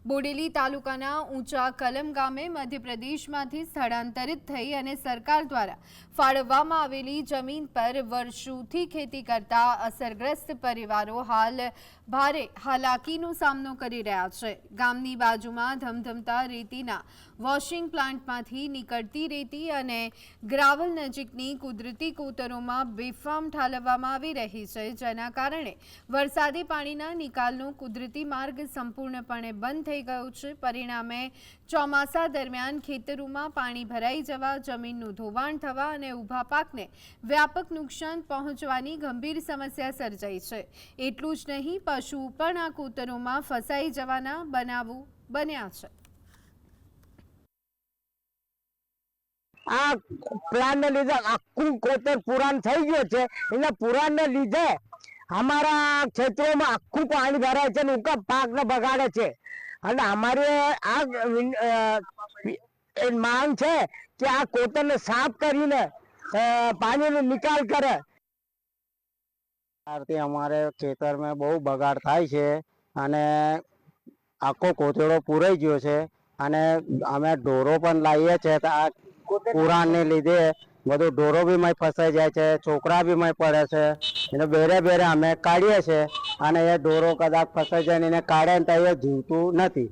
બોડેલી તાલુકાના ઊંચા કલમ ગામે મધ્યપ્રદેશમાંથી સ્થળાંતરિત થઈ અને સરકાર દ્વારા ફાળવવામાં આવેલી જમીન પર વર્ષોથી ખેતી કરતા અસરગ્રસ્ત પરિવારો હાલ ભારે હાલાકીનો સામનો કરી રહ્યા છે। ગામની બાજુમાં ધમધમતા રેતીના વોશિંગ પ્લાન્ટમાંથી નીકળતી રેતી અને ગ્રાવલ નજીકની કુદરતી કોતરોમાં બેફામ ઠાલવવામાં આવી રહી છે, જેના કારણે વરસાદી પાણીના નિકાલનો કુદરતી માર્ગ સંપૂર્ણપણે બંધ થઈ ગયો છે। પરિણામે ચોમાસા દરમિયાન ખેતરોમાં પાણી ભરાઈ જવા, જમીનનું ધોવાણ થવા અને ઊભા પાકને વ્યાપક નુકસાન પહોંચવાની ગંભીર સમસ્યા સર્જાઈ છે। એટલું જ નહીં, પશુઓ પણ આ કોતરોમાં ફસાઈ જવાના બનાવો બન્યા છે। આ પ્લાન ને લીધે આખું કોતર પુરાણ થઈ ગયો છે। એના પુરાણ ને લીધે અમારા ક્ષેત્રોમાં આખું પાણી ભરાય છે અને ઉકા પાકને બગાડે છે। અને અમારે આ માંગ છે કે આ કોતરને સાફ કરીને પાણીનો નિકાલ કરે। અમારે ખેતરમાં બહુ બગાડ થાય છે અને આખો કોથળો પૂરાઈ ગયો છે અને અમે ઢોરો પણ લાવીએ છીએ તો આ પુરાણને લીધે બધું ઢોરો બી માં ફસાઈ જાય છે, છોકરા બી માં પડે છે, એને બેરે બેરે અમે કાઢીએ છીએ અને એ ઢોરો કદાચ ફસાઈ જાય ને એને કાઢે ને તો એ જીવતું નથી।